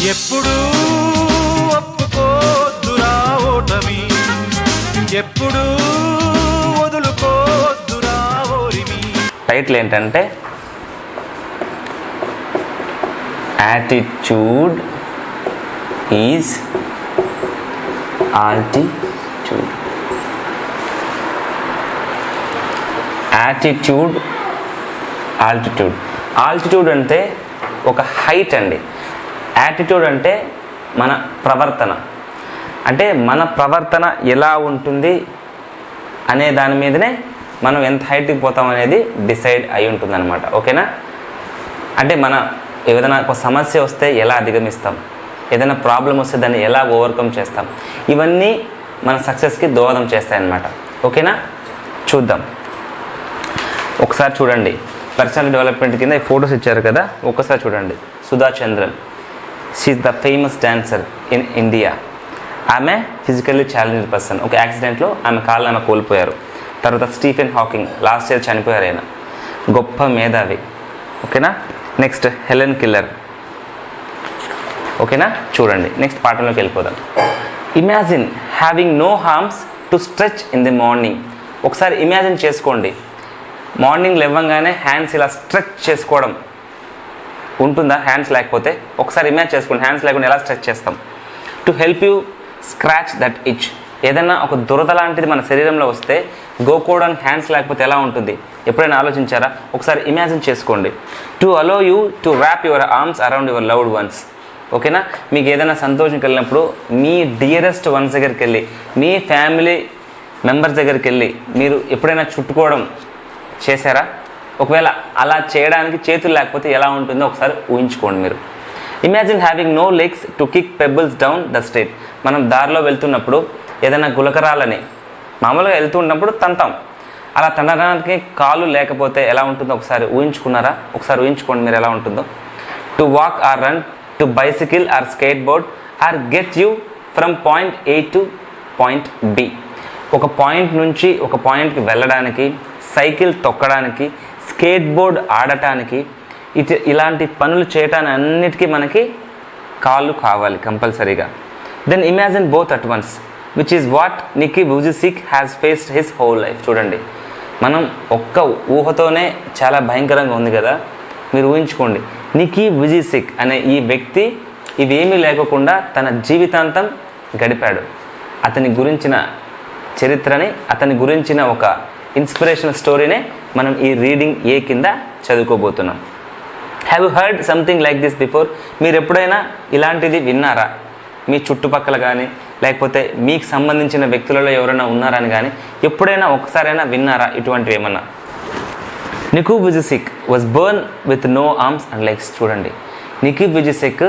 ఎప్పుడు ఒప్పుకోద్దురా ఓటమి, ఎప్పుడు వదులుకోద్దురా ఓరిమి. టైటిల్ ఏంటంటే attitude is altitude. Attitude altitude. Altitude అంటే ఒక హైట్ అండి. యాటిట్యూడ్ అంటే మన ప్రవర్తన, అంటే మన ప్రవర్తన ఎలా ఉంటుంది అనే దాని మీదనే మనం ఎంత హైట్కి పోతాం అనేది డిసైడ్ అయి ఉంటుంది అనమాట. ఓకేనా? అంటే మన ఏదైనా ఒక సమస్య వస్తే ఎలా అధిగమిస్తాం, ఏదైనా ప్రాబ్లం వస్తే దాన్ని ఎలా ఓవర్కమ్ చేస్తాం, ఇవన్నీ మన సక్సెస్కి దోహదం చేస్తాయన్నమాట. ఓకేనా? చూద్దాం ఒకసారి. చూడండి, పర్సనల్ డెవలప్మెంట్ కింద ఈ ఫొటోస్ ఇచ్చారు కదా, ఒక్కసారి చూడండి. Sudha Chandran, she is the famous dancer in India. ఆమె ఫిజికల్లీ ఛాలెంజ్డ్ పర్సన్. ఒక యాక్సిడెంట్లో ఆమె కాళ్ళని కోల్పోయారు. తర్వాత స్టీఫెన్ హాకింగ్, లాస్ట్ ఇయర్ చనిపోయారు ఆయన, గొప్ప మేధావి. ఓకేనా? Next Helen Keller. ఓకేనా? చూడండి, నెక్స్ట్ పాఠంలోకి వెళ్ళిపోదాం. Imagine having no arms to stretch in the morning. ఒకసారి ఇమాజిన్ చేసుకోండి, మార్నింగ్ లేవగానే హ్యాండ్స్ ఇలా స్ట్రెచ్ చేసుకోవడం ఉంటుందా? హ్యాండ్స్ లేకపోతే ఒకసారి ఇమాజిన్ చేసుకోండి, హ్యాండ్స్ లేకుండా ఎలా స్ట్రెచ్ చేస్తాం. To help you scratch that ఇచ్. ఏదైనా ఒక దురద లాంటిది మన శరీరంలో వస్తే గోకోవడానికి హ్యాండ్స్ లేకపోతే ఎలా ఉంటుంది? ఎప్పుడైనా ఆలోచించారా? ఒకసారి ఇమాజిన్ చేసుకోండి. To allow you to wrap your arms around your loved ones. ఓకేనా? మీకు ఏదైనా సంతోషంకి వెళ్ళినప్పుడు మీ డియరెస్ట్ వన్స్ దగ్గరికి వెళ్ళి, మీ ఫ్యామిలీ మెంబర్స్ దగ్గరికి వెళ్ళి మీరు ఎప్పుడైనా చుట్టుకోవడం చేశారా? ఒకవేళ అలా చేయడానికి చేతులు లేకపోతే ఎలా ఉంటుందో ఒకసారి ఊహించుకోండి మీరు. Imagine having no legs to kick pebbles down the street. మనం దారిలో వెళ్తున్నప్పుడు ఏదైనా గులకరాలని మామూలుగా వెళ్తున్నప్పుడు తంతాం, అలా తనడానికి కాళ్ళు లేకపోతే ఎలా ఉంటుందో ఒకసారి ఊహించుకున్నారా? ఒకసారి ఊహించుకోండి మీరు ఎలా ఉంటుందో. To walk or run, to bicycle or skateboard or get you from point A to point B. ఒక పాయింట్ నుంచి ఒక పాయింట్కి వెళ్ళడానికి, సైకిల్ తొక్కడానికి, స్కేట్ బోర్డ్ ఆడటానికి, ఇలాంటి పనులు చేయటానికి అన్నిటికీ మనకి కాళ్ళు కావాలి కంపల్సరీగా. Then imagine both at once, which is what Nicky Vujicic has faced his whole life. చూడండి, మనం ఒక్క ఊహతోనే చాలా భయంకరంగా ఉంది కదా. మీరు ఊహించుకోండి, నిక్కీ వూజిసిక్ అనే ఈ వ్యక్తి ఇవేమీ లేకుండా తన జీవితాంతం గడిపాడు. అతని గురించిన చరిత్రని, అతని గురించిన ఒక ఇన్స్పిరేషనల్ స్టోరీనే మనం ఈ రీడింగ్ ఏ కింద చదువుకోబోతున్నాం. Have you heard something like this before? మీరు ఎప్పుడైనా ఇలాంటిది విన్నారా? మీ చుట్టుపక్కల కానీ లేకపోతే మీకు సంబంధించిన వ్యక్తులలో ఎవరైనా ఉన్నారని కానీ ఎప్పుడైనా ఒకసారైనా విన్నారా ఇటువంటివి ఏమన్నా? Nicky Vujicic was born with no arms and legs. చూడండి, నిక్కీ వూజిసిక్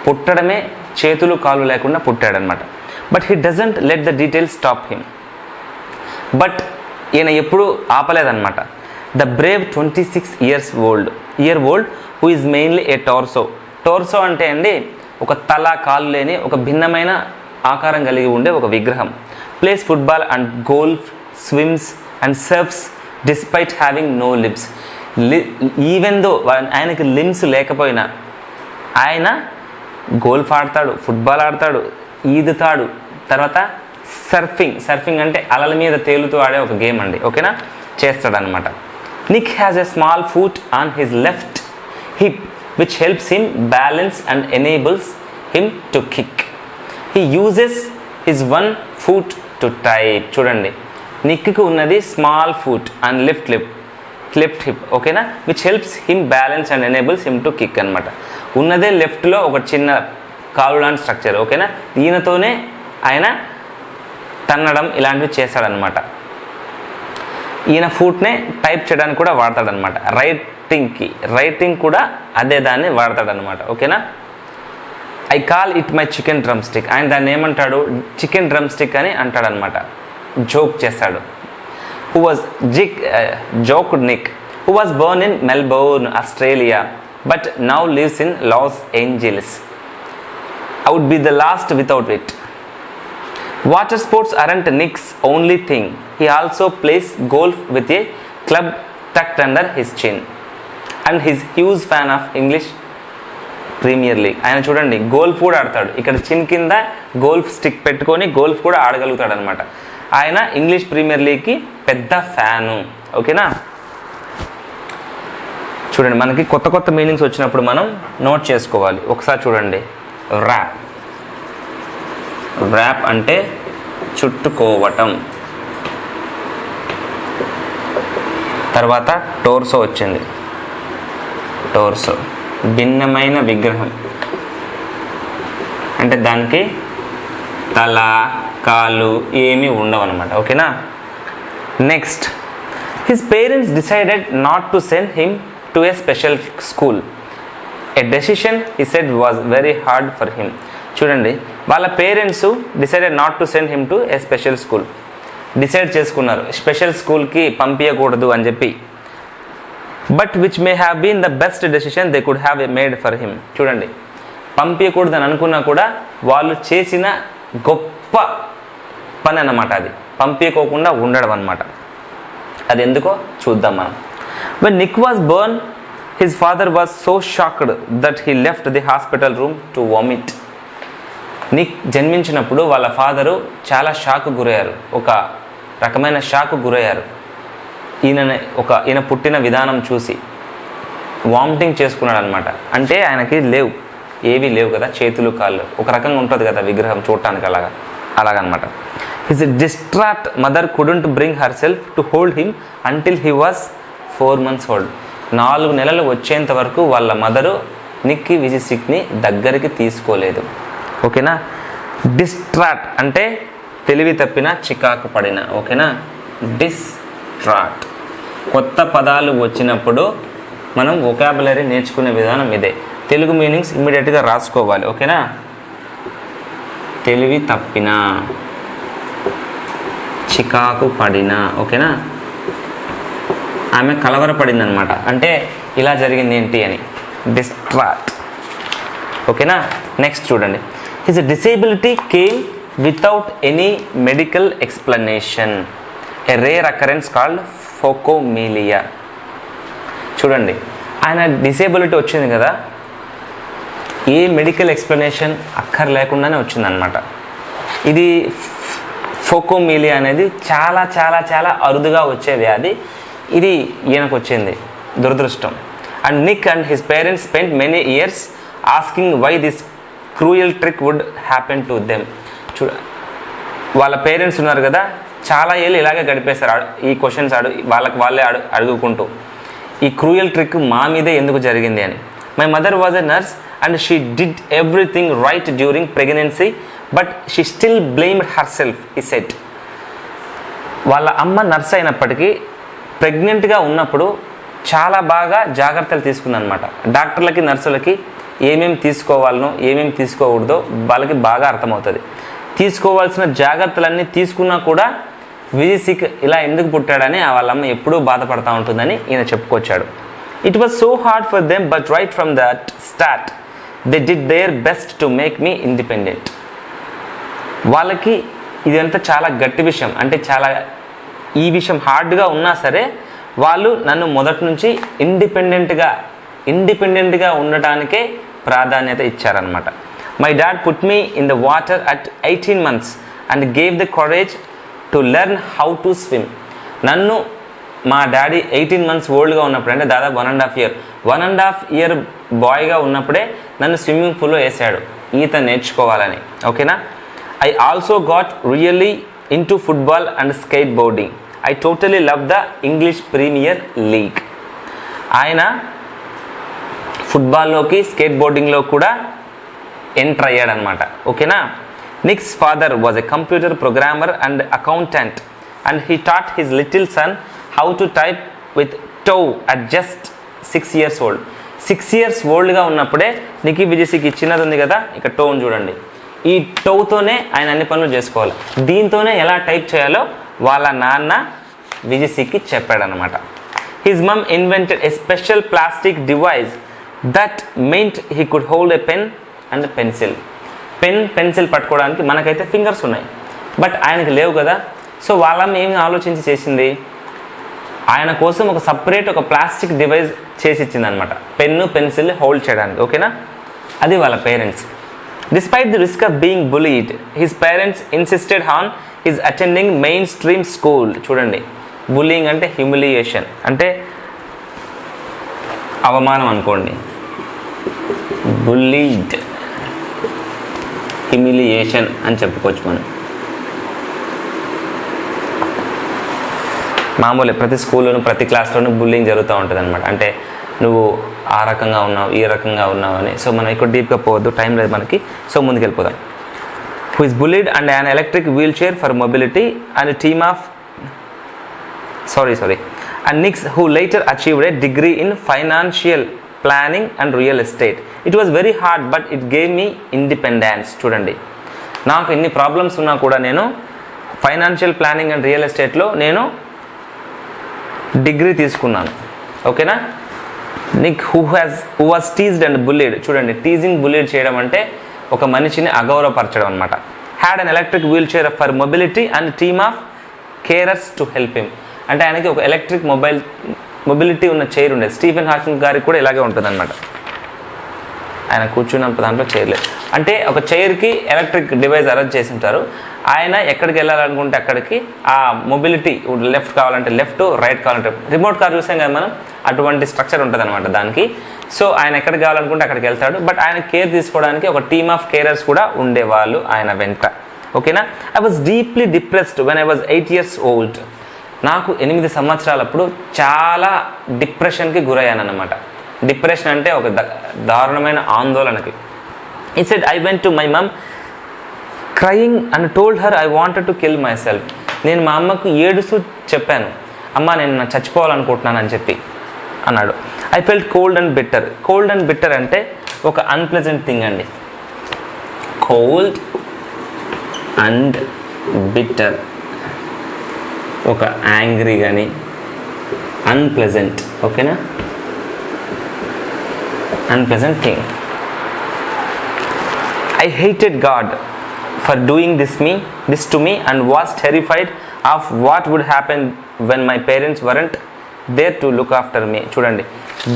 పుట్టడమే చేతులు కాళ్ళు లేకుండా పుట్టాడనమాట. But he doesn't let the details stop him. But ఈయన ఎప్పుడూ ఆపలేదన్నమాట. The brave 26 year old who is mainly a torso. Torso అంటే అండి ఒక తల కాళ్ళు లేని ఒక భిన్నమైన ఆకారం కలిగి ఉండే ఒక విగ్రహం. Plays football and golf, swims and surfs despite having no limbs. Even though ఆయనకి లిమ్స్ లేకపోయినా ఆయన గోల్ఫ్ ఆడతాడు, ఫుట్బాల్ ఆడతాడు, ఈదుతాడు. తర్వాత సర్ఫింగ్ అంటే అలల మీద తేలుతూ ఆడే ఒక గేమ్ అండి. ఓకేనా? చేస్తాడనమాట. Nick has a small foot on his left hip which helps him balance and enables him to kick. He uses his one foot to type. చూడండి, నిక్కి ఉన్నది small foot and left hip. ఓకేనా? Which helps him balance and enables him to kick అనమాట. ఉన్నదే లెఫ్ట్లో ఒక చిన్న కాలు లాంటి స్ట్రక్చర్. ఓకేనా? ఈయనతోనే ఆయన తన్నడం ఇలాంటివి చేస్తాడనమాట. ఈయన ఫుట్నే టైప్ చేయడానికి కూడా వాడతాడనమాట. రైటింగ్ కూడా అదే దాన్ని వాడతాడనమాట. ఓకేనా? I call it my chicken drum stick. ఆయన దాన్ని ఏమంటాడు? చికెన్ డ్రమ్ స్టిక్ అని అంటాడనమాట. జోక్ చేస్తాడు. Nick who was Born in Melbourne, Australia, but now lives in Los Angeles. I would be the last without it. Water sports aren't Nick's only thing. He also plays golf with a club tucked under his chin. And he's huge fan of English Premier League. ఆయన చూడండి golf కూడా ఆడతాడు. ఇక్కడ చిన్ కింద golf stick పెట్టుకొని golf కూడా ఆడగలుగుతాడు అనమాట. ఆయన ఇంగ్లీష్ ప్రీమియర్ లీగ్కి పెద్ద ఫ్యాను. ఓకేనా, చూడండి మనకి కొత్త కొత్త మీనింగ్స్ వచ్చినప్పుడు మనం నోట్ చేసుకోవాలి. ఒకసారి చూడండి, ర్యాప్. ర్యాప్ అంటే చుట్టుకోవటం. తర్వాత టోర్సో వచ్చింది. టోర్సో భిన్నమైన విగ్రహం అంటే దానికి తల కాళ్ళు ఏమీ ఉండవు అనమాట. ఓకేనా, next his parents decided not to send him to a special school. A decision he said was very hard for him. చూడండి, వాళ్ళ parents decided not to send him to a special school. Decide చేసుకున్నారు special స్కూల్కి పంపించకూడదు అని చెప్పి. But which may have been the best decision they could have made for him. చూడండి, పంపించకూడదు అని అనుకున్నా కూడా వాళ్ళు చేసిన గొప్ప పని అన్నమాట అది, పంపించకోకుండా ఉండడం అనమాట. అది ఎందుకో చూద్దాం మనం. When Nick was burn his father was so shocked that he left the hospital room to vomit. Nick జన్మించినప్పుడు వాళ్ళ ఫాదరు చాలా షాక్ గురయ్యారు, ఒక రకమైన షాక్ గురయ్యారు. ఈయన పుట్టిన విధానం చూసి వామిటింగ్ చేసుకున్నాడు అనమాట. అంటే ఆయనకి ఏవి లేవు కదా, చేతులు కాళ్ళు, ఒక రకంగా ఉంటుంది కదా విగ్రహం చూడటానికి, అలాగనమాట. His distract mother couldn't bring her self to hold him until he was 4 months old. 4 నెలలు వచ్చేంత వరకు వాళ్ళ మదరు నిక్కీ విజయసిక్ని దగ్గరికి తీసుకోలేదు. ఓకేనా, డిస్ట్రాక్ట్ అంటే తెలివి తప్పిన, చికాకు పడిన. ఓకేనా, డిస్ట్రాక్ట్. కొత్త పదాలు వచ్చినప్పుడు మనం వొకాబులరీ నేర్చుకునే విధానం ఇదే. తెలుగు మీనింగ్స్ ఇమ్మీడియట్గా రాసుకోవాలి. ఓకేనా, తెలివి తప్పిన, చికాకు పడిన. ఓకేనా, ఆమె కలవరపడింది అనమాట. అంటే ఇలా జరిగింది ఏంటి అని, డిస్ట్రాక్ట్. ఓకేనా, నెక్స్ట్ చూడండి. His disability came without any medical explanation. A rare occurrence called phocomelia. చూడండి, ఆయన డిసేబిలిటీ వచ్చింది కదా, ఏ మెడికల్ ఎక్స్ప్లెనేషన్ అక్కర్లేకుండానే వచ్చిందనమాట. ఇది ఫోకోమీలియా అనేది చాలా చాలా చాలా అరుదుగా వచ్చే వ్యాధి. ఇది ఈయనకు వచ్చింది, దురదృష్టం. And Nick and his parents spent many years asking why this cruel trick would happen to them. వాళ్ళ పేరెంట్స్ ఉన్నారు కదా, చాలా ఏళ్ళు ఇలాగే గడిపేశారు ఈ క్వశ్చన్స్ వాళ్ళే అడుగుకుంటూ, ఈ క్రూయల్ ట్రిక్ మా మీదే ఎందుకు జరిగింది అని. My mother was a nurse and she did everything right during pregnancy but she still blamed her self, ఈ సెట్. వాళ్ళ అమ్మ నర్స్ అయినప్పటికీ ప్రెగ్నెంట్గా ఉన్నప్పుడు చాలా బాగా జాగ్రత్తలు తీసుకుందనమాట. డాక్టర్లకి నర్సులకి ఏమేమి తీసుకోవాలనో ఏమేమి తీసుకోకూడదో వాళ్ళకి బాగా అర్థమవుతుంది. తీసుకోవాల్సిన జాగ్రత్తలన్నీ తీసుకున్నా కూడా విజయసిక్ ఇలా ఎందుకు పుట్టాడని వాళ్ళమ్మ ఎప్పుడూ బాధపడతా ఉంటుందని ఈయన చెప్పుకొచ్చాడు. It was so hard for them but right from that start they did their best to make me independent. వాళ్ళకి ఇదంతా చాలా గట్టి విషయం, అంటే చాలా ఈ విషయం హార్డ్గా ఉన్నా సరే వాళ్ళు నన్ను మొదటి నుంచి ఇండిపెండెంట్గా ఉండటానికే ప్రాధాన్యత ఇచ్చారనమాట. My dad put me in the water at 18 months and gave the courage to learn how to swim. నన్ను మా డాడీ 18 months ఓల్డ్గా ఉన్నప్పుడు, అంటే దాదాపు 1.5 year బాయ్గా ఉన్నప్పుడే నన్ను స్విమ్మింగ్ పూల్లో వేసాడు ఈత నేర్చుకోవాలని. ఓకేనా, I also got really into football and skateboarding. I totally love the English Premier League. ఆయన ఫుట్బాల్లోకి స్కేట్ బోర్డింగ్లో కూడా ఎంటర్ అయ్యాడనమాట. ఓకేనా, Nick's father was a computer programmer and accountant and he taught his little son how to type with toe at just 6 years old. 6 years ఓల్డ్గా ఉన్నప్పుడే Nicky విజయసిక్ ఇచ్చినది ఉంది కదా, ఇక టోన్ చూడండి. ఈ టౌతోనే ఆయన అన్ని పనులు చేసుకోవాలి. దీంతోనే ఎలా టైప్ చేయాలో వాళ్ళ నాన్న విజయసిక్కి చెప్పాడనమాట. His mum invented a special plastic device that meant he could hold a pen and pencil. Pencil పట్టుకోవడానికి మనకైతే ఫింగర్స్ ఉన్నాయి, బట్ ఆయనకి లేవు కదా. సో వాళ్ళమ్మ ఏమి ఆలోచించి చేసింది, ఆయన కోసం ఒక ప్లాస్టిక్ డివైస్ చేసి ఇచ్చింది అనమాట, పెన్ను పెన్సిల్ హోల్డ్ చేయడానికి. ఓకేనా, అది వాళ్ళ parents. Despite the risk of being bullied his parents insisted on his attending main stream school. చూడండి, బులింగ్ అంటే హ్యూమిలియేషన్, అంటే అవమానం అనుకోండి. బుల్లీడ్, హ్యూమిలియేషన్ అని చెప్పుకోవచ్చు మనం. మామూలే, ప్రతి స్కూల్లోనూ ప్రతి క్లాస్లోనూ బుల్లింగ్ జరుగుతూ ఉంటుంది అనమాట. అంటే నువ్వు ఆ రకంగా ఉన్నావు, ఈ రకంగా ఉన్నావు అని. సో మనం ఎక్కువ డీప్గా పోవద్దు, టైం లేదు మనకి. సో ముందుకు వెళ్ళిపోదాం. Who is bullied and an electric wheelchair for mobility and a team of and Nix, who later achieved a degree in financial planning and real estate. It was very hard but it gave me independence. చూడండి, నాకు ఇన్ని problems ఉన్నా కూడా నేను financial planning and real ఎస్టేట్లో నేను degree తీసుకున్నాను. ఓకేనా. Nick who was teased and bullied. చూడండి, టీజింగ్, బుల్లీడ్ చేయడం అంటే ఒక మనిషిని అగౌరవపరచడం అనమాట. Had an electric wheelchair for mobility and team of carers to help him. అంటే ఆయనకి ఒక ఎలక్ట్రిక్ మొబిలిటీ ఉన్న చైర్ ఉండేది. స్టీఫెన్ హాకింగ్ గారికి కూడా ఇలాగే ఉంటుంది అనమాట. ఆయన కూర్చున్నప్పుడు దాంట్లో చైర్ లేదు. అంటే ఒక చైర్కి ఎలక్ట్రిక్ డివైస్ అరేంజ్ చేసి ఉంటారు. ఆయన ఎక్కడికి వెళ్ళాలనుకుంటే అక్కడికి ఆ మొబిలిటీ, లెఫ్ట్ కావాలంటే లెఫ్ట్, రైట్ కావాలంటే రిమోట్ కార్ చూసాం కదా మనం, అటువంటి స్ట్రక్చర్ ఉంటుంది అనమాట దానికి. సో ఆయన ఎక్కడికి కావాలనుకుంటే అక్కడికి వెళ్తాడు. బట్ ఆయన కేర్ తీసుకోవడానికి ఒక టీమ్ ఆఫ్ కేరర్స్ కూడా ఉండేవాళ్ళు ఆయన వెంట. ఓకేనా. I was deeply depressed when I was 8 years old. నాకు 8 సంవత్సరాలప్పుడు చాలా డిప్రెషన్కి గురయ్యాను అనమాట. డిప్రెషన్ అంటే ఒక దారుణమైన ఆందోళనకి. He said, I went to my mom crying and told her I wanted to kill myself. నేను మా అమ్మకు ఏడుస్తూ చెప్పాను, అమ్మ నేను చచ్చిపోవాలనుకుంటున్నాను అని చెప్పి అన్నాడు. I felt cold and bitter. Cold and bitter అంటే ఒక అన్ప్లెజెంట్ థింగ్ అండి. కోల్డ్ అండ్ బిట్టర్, ఒక యాంగ్రీ కానీ అన్ప్లెజెంట్. ఓకేనా, unpleasant thing. I hated God for doing this to me and was terrified of what would happen when my parents weren't there to look after me. చూడండి,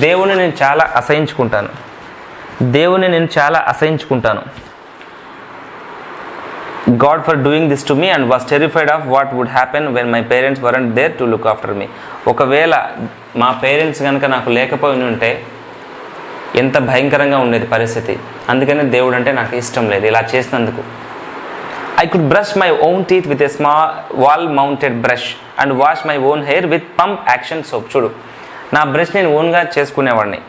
దేవుని నేను చాలా అసహించుకుంటాను. God for doing this to me and was terrified of what would happen when my parents weren't there to look after me. ఒకవేళ మా parents కనుక నాకు లేకపోయి ఉంటే ఎంత భయంకరంగా ఉండేది పరిస్థితి. అందుకనే దేవుడు అంటే నాకు ఇష్టం లేదు ఇలా చేసినందుకు. I could brush my own teeth with a small wall mounted brush and wash my own hair with pump action soap. చూడు, నా బ్రష్ నేను ఓన్గా చేసుకునేవాడిని.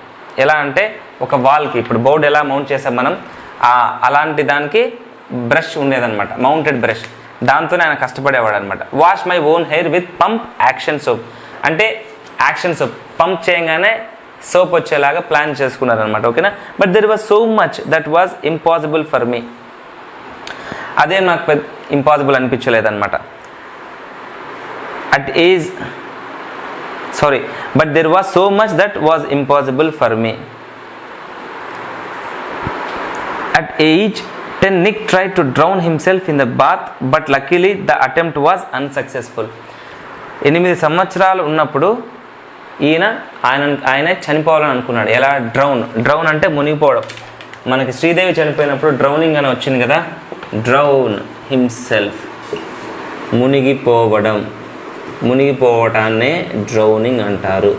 ఎలా అంటే ఒక వాల్కి, ఇప్పుడు బోర్డు ఎలా మౌంట్ చేసాం మనం, అలాంటి దానికి బ్రష్ ఉండేదన్నమాట, మౌంటెడ్ బ్రష్. దాంతోనే ఆయన కష్టపడేవాడు అనమాట. Wash my own hair with pump action soap అంటే యాక్షన్ సోప్ పంప్ చేయగానే సోప్ వచ్చేలాగా ప్లాన్ చేసుకున్నారనమాట. ఓకేనా. But there was so much that was impossible for me. అదే నాకు పెద్ద ఇంపాసిబుల్ అనిపించలేదన్నమాట. But there was so much that was impossible for me. At age 10, Nick tried to drown himself in the bath, but luckily the attempt was unsuccessful. 8 సంవత్సరాలు ఉన్నప్పుడు ఆయన చనిపోవాలని అనుకున్నాడు. ఎలా? Drown అంటే మునిగిపోవడం. మనకి శ్రీదేవి చనిపోయినప్పుడు డ్రౌనింగ్ అని వచ్చింది కదా. డ్రౌన్ హిమ్సెల్ఫ్, మునిగిపోవటాన్నే డ్రౌనింగ్ అంటారు.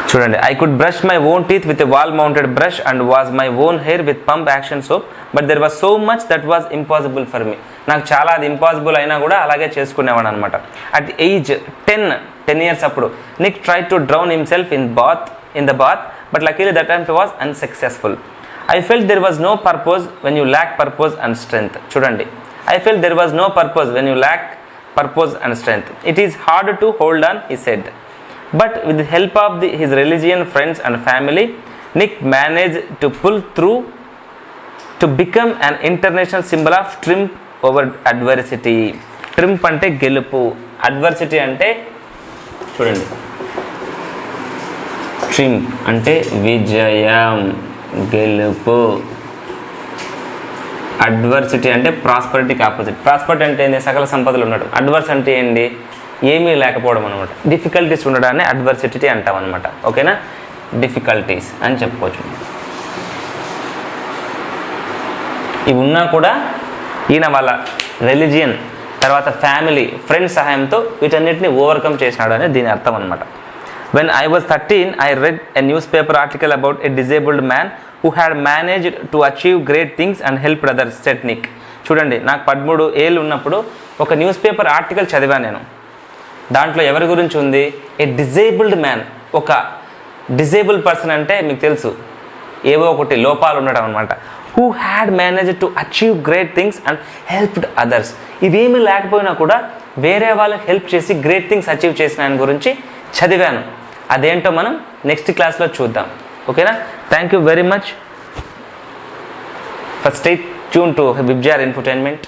చూడండి, I could brush my own teeth with a wall mounted brush and wash my own hair with pump action soap, but there was so much that was impossible for me. నాకు చాలా అది impossible అయినా కూడా అలాగే చేసుకునేవాడు అనమాట. At age 10 years అప్పుడు Nick try to drown himself in the bath but luckily that attempt was unsuccessful. I felt there was no purpose when you lack purpose and strength. చూడండి, I felt there was no purpose when you lack purpose and strength. It is hard to hold on, he said. But with the help of his religion, friends and family, Nick managed to pull through to become an international symbol of triumph over adversity. Triumph అంటే గెలుపు, adversity అంటే చూడండి, triumph అంటే విజయం, గెలుపు. Adversity అంటే ప్రాస్పరిటీకి opposite. Prosperity అంటే ఏంటి? సకల సంపదలు ఉన్నాడు. అడ్వర్స్ అంటే ఏంటి? ఏమీ లేకపోవడం అనమాట. డిఫికల్టీస్ ఉండడాన్ని అడ్వర్సిటీ అంటాం అనమాట. ఓకేనా, డిఫికల్టీస్ అని చెప్పుకోవచ్చు. ఇవి ఉన్నా కూడా ఈయన వాళ్ళ రిలీజియన్, తర్వాత ఫ్యామిలీ, ఫ్రెండ్స్ సహాయంతో వీటన్నిటిని ఓవర్కమ్ చేసినాడు అనేది దీని అర్థం అనమాట. When I was 13, I read a newspaper article about a disabled man who had managed to achieve great things and helped others, said Nick. చూడండి, నాకు 13 ఏళ్ళు ఉన్నప్పుడు ఒక న్యూస్ పేపర్ ఆర్టికల్ చదివాను నేను. దాంట్లో ఎవరి గురించి ఉంది? ఏ డిజేబుల్డ్ మ్యాన్. ఒక డిజేబుల్ పర్సన్ అంటే మీకు తెలుసు, ఏవో ఒకటి లోపాలు ఉండడం అనమాట. Who had managed to achieve great things and helped others. ఇవేమీ లేకపోయినా కూడా వేరే వాళ్ళకి హెల్ప్ చేసి గ్రేట్ థింగ్స్ అచీవ్ చేసిన ఆయన గురించి చదివాను. అదేంటో మనం నెక్స్ట్ క్లాస్లో చూద్దాం. ఓకేనా, thank you very much for stay tune to VIBGYOR infotainment.